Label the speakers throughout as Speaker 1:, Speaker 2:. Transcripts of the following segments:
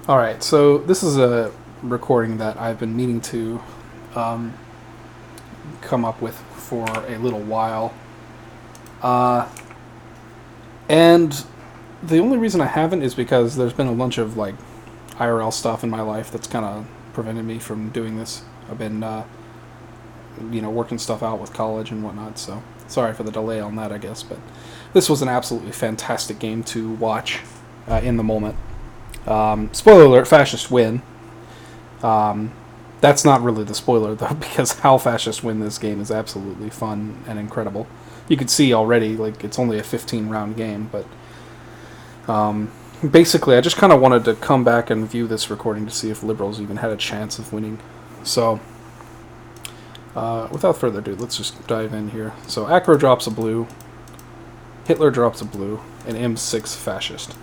Speaker 1: All right, so this is a recording that I've been meaning to um, come up with for a little while. Uh, and the only reason I haven't is because there's been a bunch of like IRL stuff in my life that's kind of prevented me from doing this. I've been, working stuff out with college and whatnot, so sorry for the delay on that, I guess. But this was an absolutely fantastic game to watch in the moment. Spoiler alert, fascists win. Um, that's not really the spoiler, though, because how fascists win this game is absolutely fun and incredible. You can see already, like, it's only a 15-round game, but basically, I just kind of wanted to come back and view this recording to see if liberals even had a chance of winning. So, without further ado, let's just dive in here. So, Acro drops a blue, Hitler drops a blue, and M6 fascist.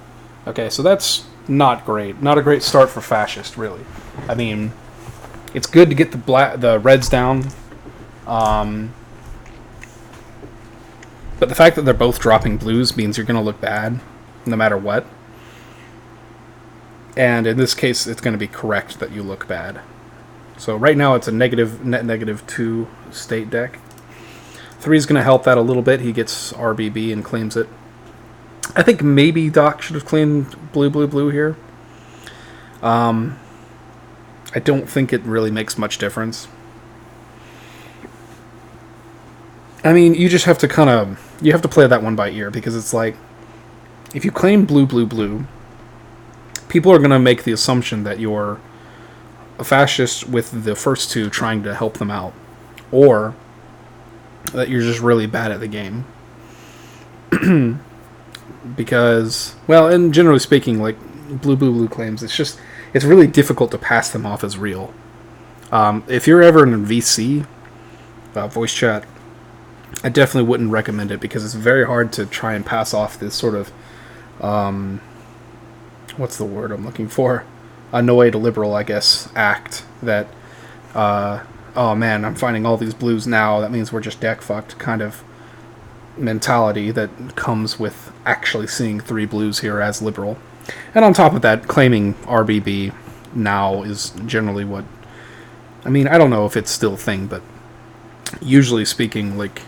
Speaker 1: Okay, so that's not great. Not a great start for fascist, really. I mean, it's good to get the reds down, but the fact that they're both dropping blues means you're going to look bad, no matter what. And in this case, it's going to be correct that you look bad. So right now, it's a net -2 state deck. 3 is going to help that a little bit. He gets RBB and claims it. I think maybe Doc should have claimed blue here. I don't think it really makes much difference. I mean, you just have to you have to play that one by ear, because it's like, if you claim blue, people are going to make the assumption that you're a fascist with the first two trying to help them out, or that you're just really bad at the game. Because, well, and generally speaking, like, blue claims, it's really difficult to pass them off as real. If you're ever in a VC, voice chat, I definitely wouldn't recommend it, because it's very hard to try and pass off this sort of, what's the word I'm looking for? Annoyed liberal, I guess, act that, oh man, I'm finding all these blues now, that means we're just deck fucked kind of mentality that comes with actually seeing 3 blues here as liberal. And on top of that, claiming RBB now is generally what... I mean, I don't know if it's still a thing, but usually speaking, like,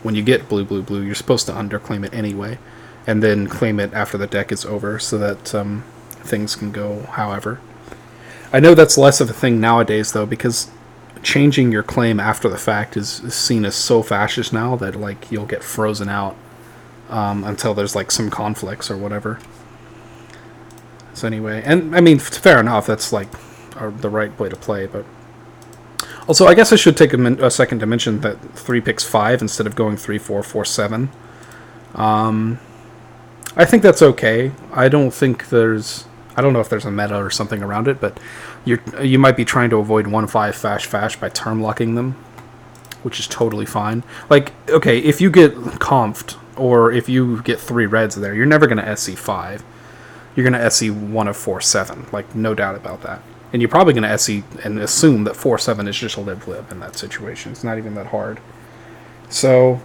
Speaker 1: when you get blue, you're supposed to underclaim it anyway, and then claim it after the deck is over, so that things can go however. I know that's less of a thing nowadays, though, because changing your claim after the fact is seen as so fascist now that, like, you'll get frozen out until there's, like, some conflicts or whatever. So anyway, and I mean, fair enough, that's, like, the right way to play, but... Also, I guess I should take a second to mention that 3 picks 5 instead of going 3, 4, 4, 7. I think that's okay. I don't know if there's a meta or something around it, but you might be trying to avoid 1-5 fash by term locking them, which is totally fine. Like, okay, if you get comped, or if you get 3 reds there, you're never going to SC 5. You're going to SC 1 of 4, 7, like, no doubt about that. And you're probably going to SC and assume that 4, 7 is just a lib in that situation. It's not even that hard. So,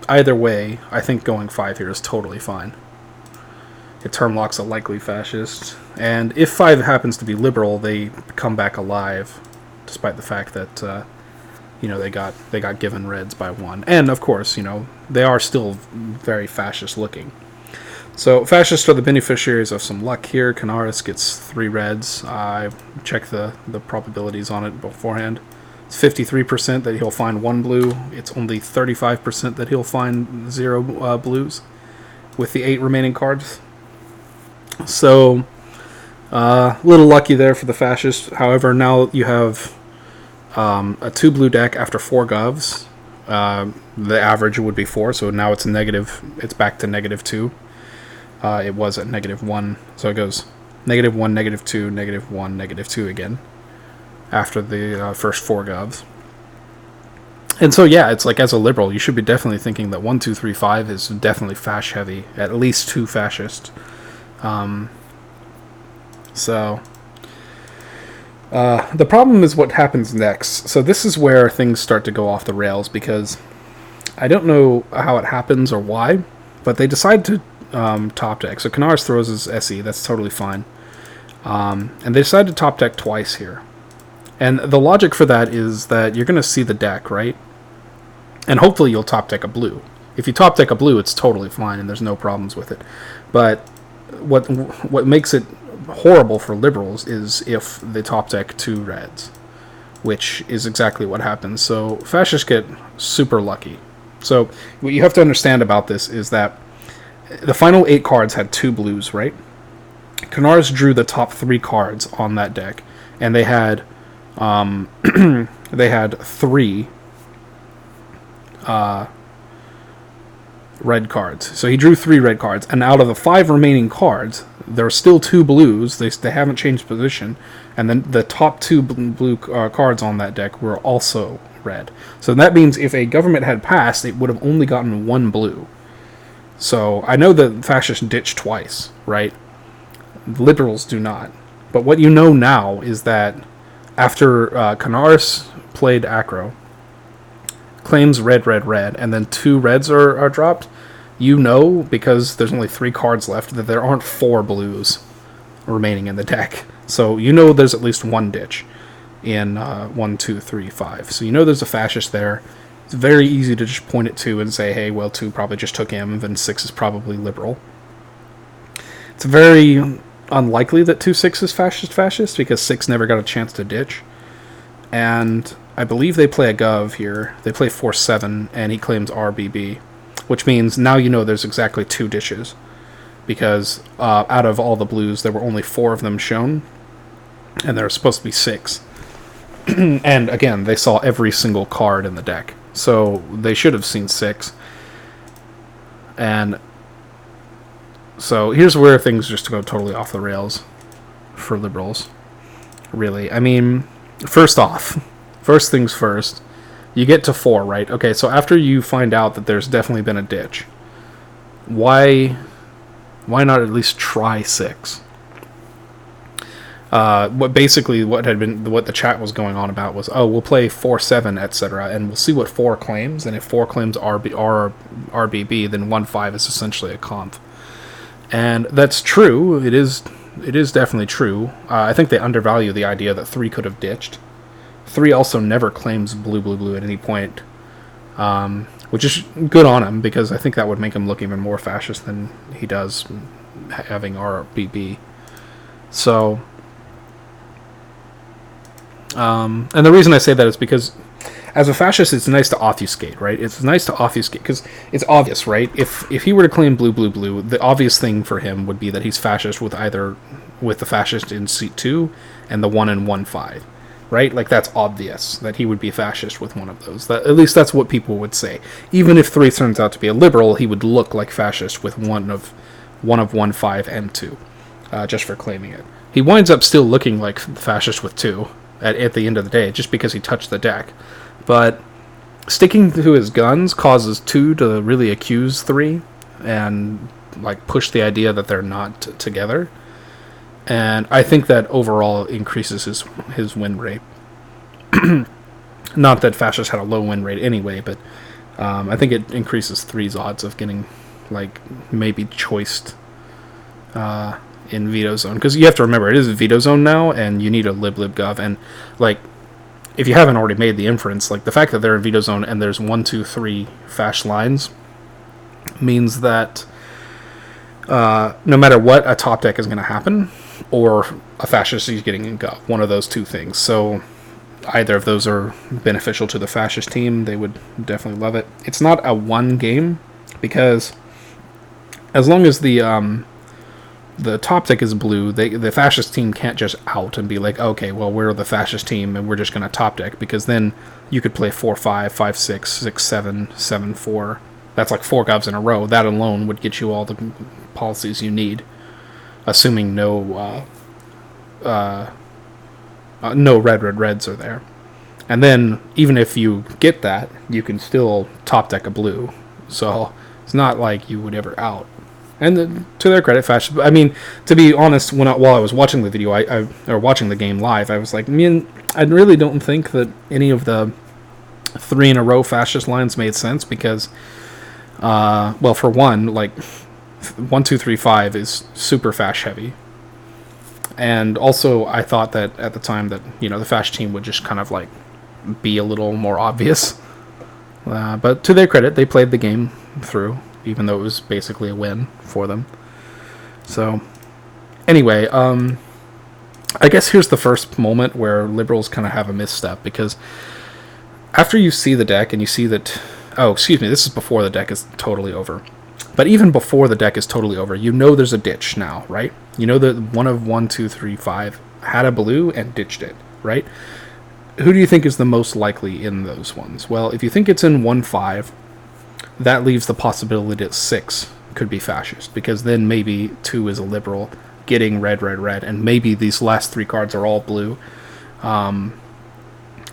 Speaker 1: either way, I think going 5 here is totally fine. It term locks a likely fascist, and if 5 happens to be liberal, they come back alive, despite the fact that they got given reds by 1, and of course, they are still very fascist looking. So fascists are the beneficiaries of some luck here. Canaris gets 3 reds. I checked the probabilities on it beforehand. It's 53% that he'll find 1 blue. It's only 35% that he'll find 0 blues with the 8 remaining cards. So, a little lucky there for the fascists. However, now you have a 2 blue deck after 4 govs. The average would be 4, so now it's negative. It's back to -2. It was at -1, so it goes -1, -2, -1, -2 again after the first 4 govs. And so, yeah, it's like, as a liberal, you should be definitely thinking that 1, 2, 3, 5 is definitely fash heavy, at least 2 fascist. The problem is what happens next. So this is where things start to go off the rails, because I don't know how it happens or why, but they decide to top deck. So Kanaris throws his SE, that's totally fine. And they decide to top deck twice here. And the logic for that is that you're going to see the deck, right? And hopefully you'll top deck a blue. If you top deck a blue, it's totally fine and there's no problems with it. But what makes it horrible for Liberals is if they top deck 2 reds, which is exactly what happens. So Fascists get super lucky. So what you have to understand about this is that the final 8 cards had 2 blues, right? Kanaris drew the top 3 cards on that deck, and they had they had 3 red cards. So he drew 3 red cards, and out of the 5 remaining cards, there are still 2 blues. They haven't changed position, and then the top 2 blue cards on that deck were also red. So that means if a government had passed, it would have only gotten 1 blue. So I know that Fascists ditch twice, right? Liberals do not. But what you know now is that after Kanaris played Acro, claims red, red, red, and then 2 reds are dropped, you know, because there's only 3 cards left, that there aren't 4 blues remaining in the deck. So you know there's at least 1 ditch in 1, 2, 3, 5. So you know there's a Fascist there. It's very easy to just point at 2 and say, hey, well, 2 probably just took him, then 6 is probably Liberal. It's very unlikely that 2-6 is fascist, because 6 never got a chance to ditch. And I believe they play a Gov here. They play 4-7, and he claims RBB, which means now you know there's exactly 2 ditches, because out of all the blues, there were only 4 of them shown, and there were supposed to be 6. And again, they saw every single card in the deck, so they should have seen 6. And so here's where things just go totally off the rails for Liberals, really. I mean, first things first, you get to 4, right? Okay, so after you find out that there's definitely been a ditch, why not at least try 6? What the chat was going on about was, oh, we'll play 4-7, etc., and we'll see what 4 claims, and if 4 claims RBB, then 1-5 is essentially a conf. And that's true. It is definitely true. I think they undervalue the idea that 3 could have ditched. 3 also never claims blue at any point, which is good on him, because I think that would make him look even more fascist than he does having RBB. So, and the reason I say that is because as a fascist, it's nice to obfuscate, right? It's nice to obfuscate because it's obvious, right? If he were to claim blue, the obvious thing for him would be that he's fascist with the fascist in seat 2 and the 1 and 1-5, right? Like, that's obvious that he would be fascist with one of those. At least that's what people would say. Even if 3 turns out to be a liberal, he would look like fascist with one of 1-5 and 2, just for claiming it. He winds up still looking like fascist with 2 at the end of the day, just because he touched the deck. But sticking to his guns causes 2 to really accuse 3 and like push the idea that they're not together. And I think that overall increases his win rate. Not that Fascist had a low win rate anyway, but I think it increases 3's odds of getting like maybe choiced in veto zone, because you have to remember it is a veto zone now, and you need a lib-gov, and like, if you haven't already made the inference, like the fact that they're in veto zone and there's 1, 2, 3 fash lines means that no matter what, a top deck is going to happen, or a fascist is getting in gov, one of those 2 things. So either of those are beneficial to the fascist team. They would definitely love it. It's not a 1 game, because as long as the top deck is blue, the fascist team can't just out and be like, okay, well, we're the fascist team and we're just going to top deck, because then you could play 4-5, 5-6, 6-7, 7-4. That's like 4 govs in a row. That alone would get you all the policies you need, assuming no reds are there. And then, even if you get that, you can still top deck a blue. So it's not like you would ever out. And to their credit, fascist. I mean, to be honest, while I was watching the video, or watching the game live, I was like, man, I really don't think that any of the 3 in a row fascist lines made sense because, well, for one, like 1, 2, 3, 5 is super fash heavy. And also, I thought that at the time that, you know, the fash team would just kind of like be a little more obvious. But to their credit, they played the game through, even though it was basically a win for them. So, anyway, I guess here's the first moment where liberals kind of have a misstep, because after you see the deck and you see that... Oh, excuse me, this is before the deck is totally over. But even before the deck is totally over, you know there's a ditch now, right? You know that one of 1, 2, 3, 5 had a blue and ditched it, right? Who do you think is the most likely in those ones? Well, if you think it's in 1, 5, that leaves the possibility that 6 could be fascist, because then maybe 2 is a liberal getting red, red, red, and maybe these last 3 cards are all blue.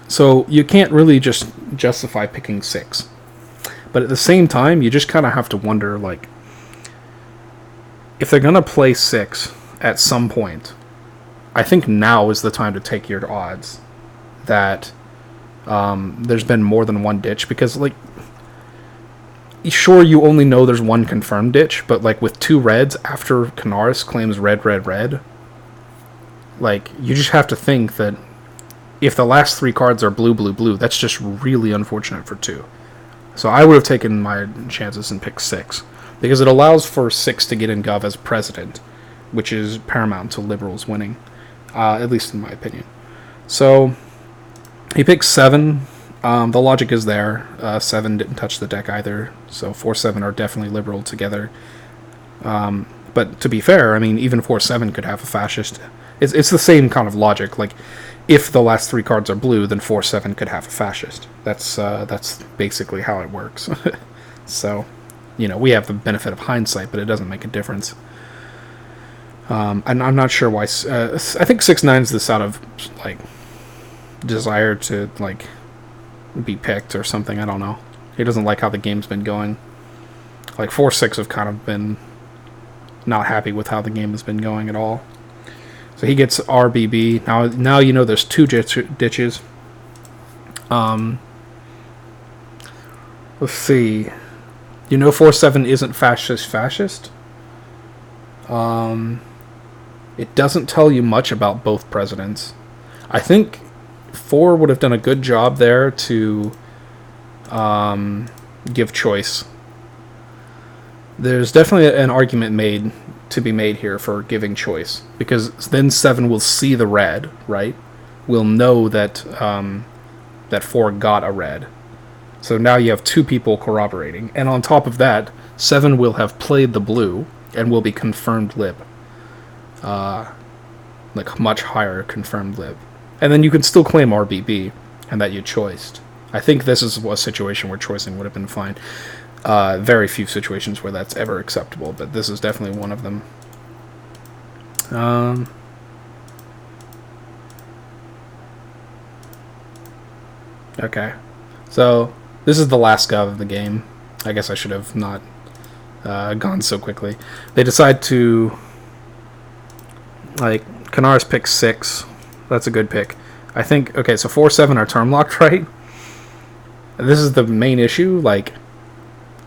Speaker 1: So you can't really just justify picking 6. But at the same time, you just kind of have to wonder, like, if they're going to play 6 at some point, I think now is the time to take your odds that there's been more than one ditch. Because, like, sure, you only know there's one confirmed ditch, but, like, with 2 reds, after Canaris claims red, red, red, like, you just have to think that if the last 3 cards are blue, blue, blue, that's just really unfortunate for 2. So I would have taken my chances and picked 6, because it allows for 6 to get in Gov as president, which is paramount to liberals winning, at least in my opinion. So he picks 7. The logic is there. 7 didn't touch the deck either, so 4, 7 are definitely liberal together. But to be fair, I mean, even 4, 7 could have a fascist. It's the same kind of logic. Like, if the last 3 cards are blue, then 4, 7 could have a fascist. That's basically how it works. So, you know, we have the benefit of hindsight, but it doesn't make a difference. And I'm not sure why. I think 6, 9 is this out of, like, desire to, like, be picked or something. I don't know. He doesn't like how the game's been going. Like, 4, 6 have kind of been not happy with how the game has been going at all. So he gets RBB. Now you know there's 2 ditches. Let's see. You know 4, 7 isn't fascist. It doesn't tell you much about both presidents. I think 4 would have done a good job there to give choice. There's definitely an argument to be made here for giving choice, because then 7 will see the red, right? Will know that that 4 got a red. So now you have 2 people corroborating, and on top of that, 7 will have played the blue and will be confirmed lib, like much higher confirmed lib, and then you can still claim RBB and that you choiced. I think this is a situation where choicing would have been fine. Very few situations where that's ever acceptable, but this is definitely one of them. Okay, so this is the last gov of the game. I guess I should have not gone so quickly. They decide to, like, Canaris picks 6. That's a good pick. I think, okay, so 4, 7 are term locked, right? This is the main issue, like,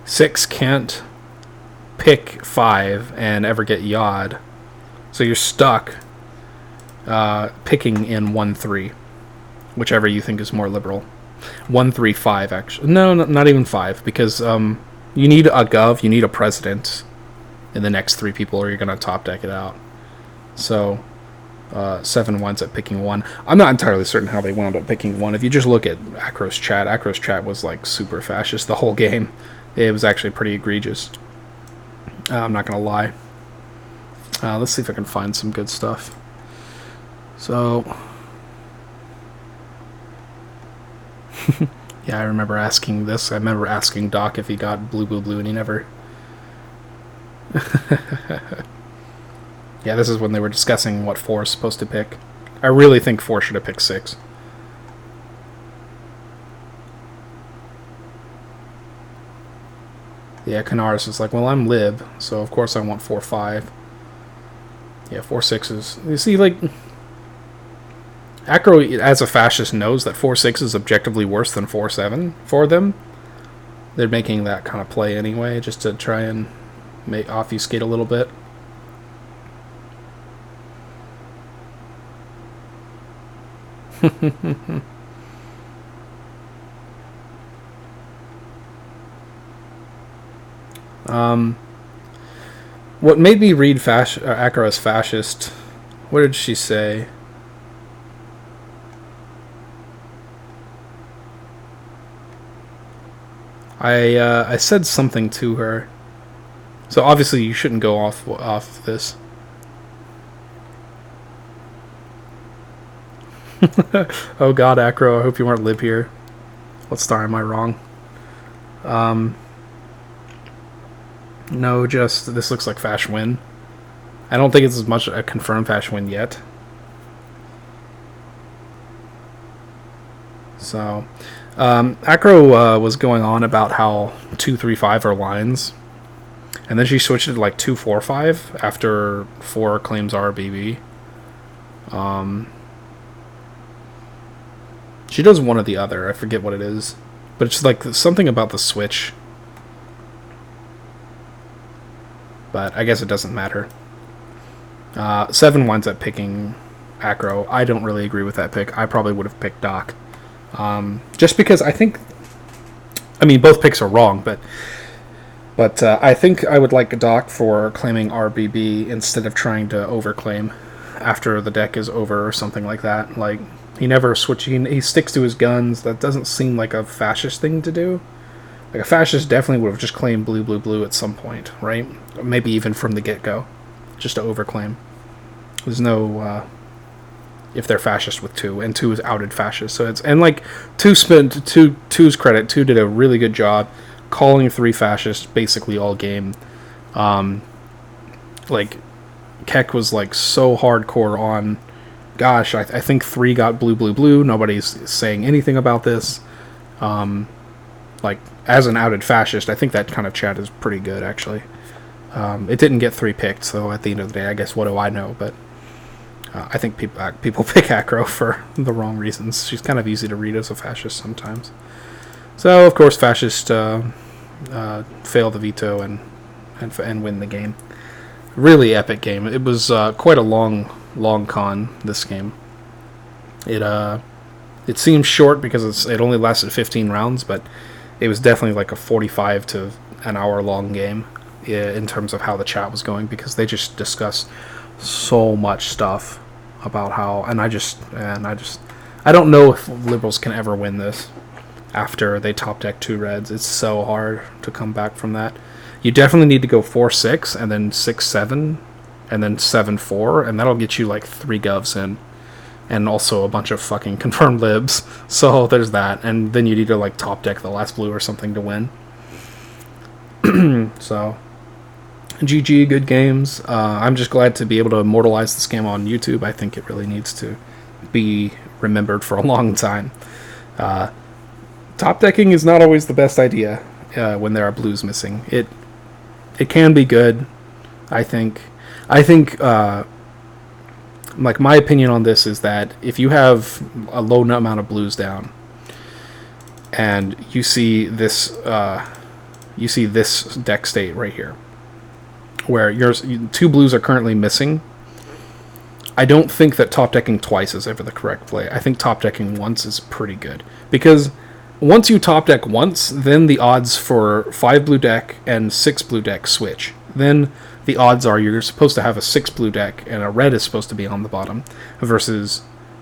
Speaker 1: 6 can't pick 5 and ever get Yod. So you're stuck picking in 1, 3. Whichever you think is more liberal. 1, 3, 5, actually. No, not even 5. Because you need a gov, you need a president in the next 3 people, or you're going to top deck it out. So 7 winds up picking 1. I'm not entirely certain how they wound up picking 1. If you just look at Akros chat was like super fascist the whole game. It was actually pretty egregious. I'm not going to lie. Let's see if I can find some good stuff. So, yeah, I remember asking this. I remember asking Doc if he got blue, blue, blue, and he never... Yeah, this is when they were discussing what 4 is supposed to pick. I really think 4 should have picked 6. Yeah, Canaris is like, well, I'm lib, so of course I want 4, 5. Yeah, 4, 6s. You see, like, Acro, as a fascist, knows that 4-6 is objectively worse than 4-7 for them. They're making that kind of play anyway, just to try and obfuscate a little bit. What made me read Acro as fascist? What did she say? I said something to her. So obviously you shouldn't go off this. Oh God, Acro, I hope you weren't lib here. What star am I wrong? No, just this looks like Fash win. I don't think it's as much a confirmed Fash win yet. So, Acro was going on about how 2-3-5 are lines, and then she switched it to like 2-4-5 after 4 claims RBB. She does one or the other. I forget what it is, but it's like something about the switch. But I guess it doesn't matter. 7 winds up picking Acro. I don't really agree with that pick. I probably would have picked Doc. Just because I think... I mean, both picks are wrong, but I think I would like Doc for claiming RBB instead of trying to overclaim after the deck is over or something like that. Like, he never switches. He sticks to his guns. That doesn't seem like a fascist thing to do. Like, a fascist definitely would have just claimed blue, blue, blue at some point, right? Maybe even from the get-go, just to overclaim. There's no, if they're fascist with 2, and 2 is outed fascist. So it's, and like, 2's credit, 2 did a really good job calling 3 fascists basically all game. Like, Keck was like so hardcore on, gosh, I think 3 got blue, blue, blue. Nobody's saying anything about this. Like, as an outed fascist, I think that kind of chat is pretty good, actually. It didn't get 3 picked, so at the end of the day, I guess what do I know? But I think people pick Acro for the wrong reasons. She's kind of easy to read as a fascist sometimes. So, of course, fascist fail the veto and win the game. Really epic game. It was quite a long con, this game. It seems short because it only lasted 15 rounds, but it was definitely like a 45 to an hour long game in terms of how the chat was going, because they just discussed so much stuff about how, and I don't know if liberals can ever win this after they top deck 2 reds. It's so hard to come back from that. You definitely need to go 4-6 and then 6-7 and then 7-4, and that'll get you like 3 govs in. And also a bunch of fucking confirmed libs. So there's that. And then you need to like top deck the last blue or something to win. So, GG, good games. I'm just glad to be able to immortalize this game on YouTube. I think it really needs to be remembered for a long time. Top decking is not always the best idea when there are blues missing. It can be good, I think. Like, my opinion on this is that if you have a low amount of blues down and you see this deck state right here where 2 blues are currently missing, I don't think that top decking twice is ever the correct play. I think top decking once is pretty good, because once you top deck once, then the odds for 5 blue deck and 6 blue deck switch. Then the odds are you're supposed to have a 6 blue deck and a red is supposed to be on the bottom, versus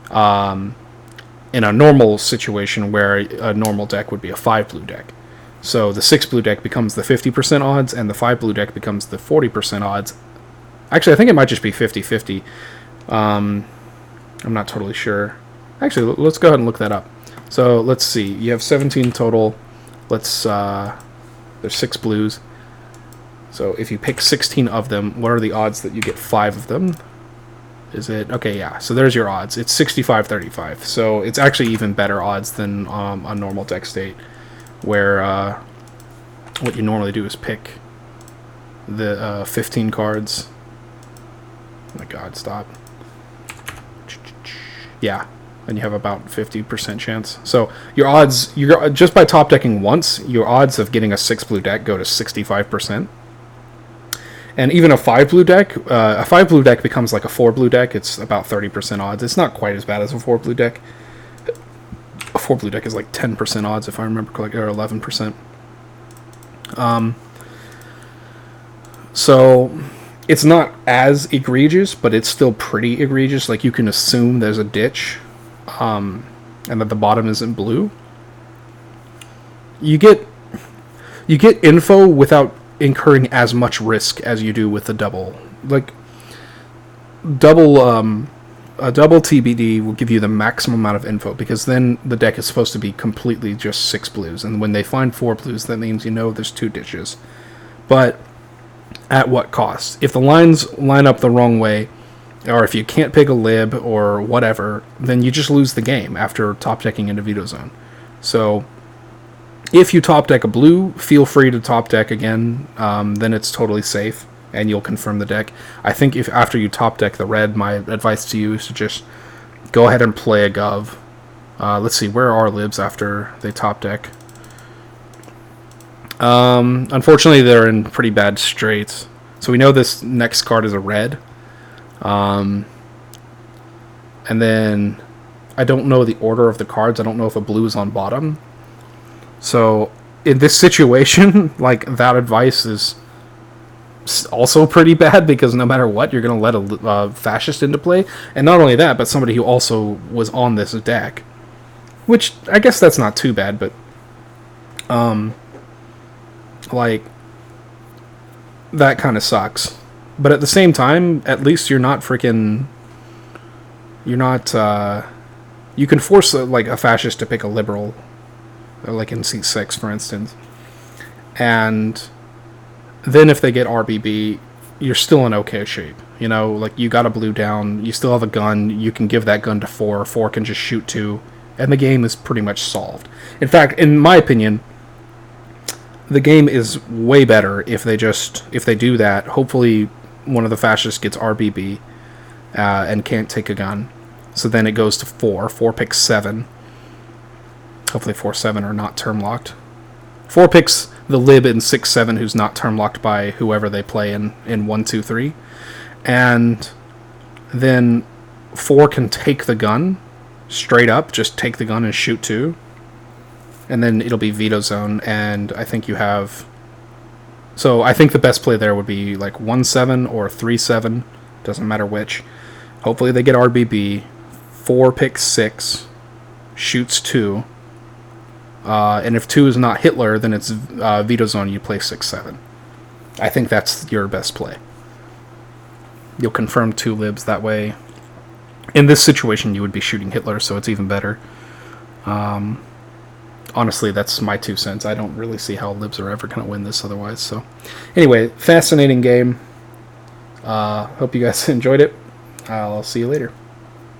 Speaker 1: in a normal situation where a normal deck would be a 5 blue deck. So the 6 blue deck becomes the 50% odds and the 5 blue deck becomes the 40% odds. Actually, I think it might just be 50-50. I'm not totally sure. Actually, let's go ahead and look that up. So let's see. You have 17 total. There's 6 blues. So if you pick 16 of them, what are the odds that you get 5 of them? Is it... Okay, yeah. So there's your odds. It's 65-35. So it's actually even better odds than a normal deck state, where what you normally do is pick the 15 cards. Oh my god, stop. Yeah. and you have about 50% chance. So your odds, just by top decking once, your odds of getting a 6 blue deck go to 65%. And even a 5 blue deck, becomes like a 4 blue deck. It's about 30% odds. It's not quite as bad as a 4 blue deck. A 4 blue deck is like 10% odds, if I remember correctly, or 11%. So it's not as egregious, but it's still pretty egregious. Like, you can assume there's a ditch, and that the bottom isn't blue. You get info without incurring as much risk as you do with the double. Like, a double TBD will give you the maximum amount of info, because then the deck is supposed to be completely just 6 blues, and when they find 4 blues, that means there's 2 ditches. But at what cost? If the lines line up the wrong way, or if you can't pick a lib or whatever, then you just lose the game after top decking into Veto Zone. So if you top deck a blue, feel free to top deck again. Then it's totally safe, and you'll confirm the deck. I think if after you top deck the red, my advice to you is to just go ahead and play a Gov. Let's see, where are libs after they top deck? Unfortunately, they're in pretty bad straits. So we know this next card is a red. And then I don't know the order of the cards. I don't know if a blue is on bottom. So in this situation, like, that advice is also pretty bad, because no matter what, you're going to let a fascist into play. And not only that, but somebody who also was on this deck. Which, I guess that's not too bad, but like, that kind of sucks. But at the same time, at least you're not you can force a fascist to pick a liberal, like in seat 6, for instance. And then if they get RBB, you're still in okay shape. Like, you got a blue down, you still have a gun, you can give that gun to 4, 4 can just shoot 2, and the game is pretty much solved. In fact, in my opinion, the game is way better if they do that. Hopefully one of the fascists gets RBB and can't take a gun. So then it goes to 4. 4 picks 7. Hopefully 4-7 are not term locked. 4 picks the lib in 6-7 who's not term locked by whoever they play in 1-2-3. And then 4 can take the gun straight up, just take the gun and shoot 2. And then it'll be Veto Zone, and I think you have... So I think the best play there would be like 1-7 or 3-7, doesn't matter which. Hopefully they get RBB, 4 picks 6, shoots 2, and if 2 is not Hitler, then it's Veto Zone, you play 6-7. I think that's your best play. You'll confirm 2 libs that way. In this situation, you would be shooting Hitler, so it's even better. Honestly, that's my 2 cents. I don't really see how libs are ever going to win this otherwise. So, anyway, fascinating game. Hope you guys enjoyed it. I'll see you later.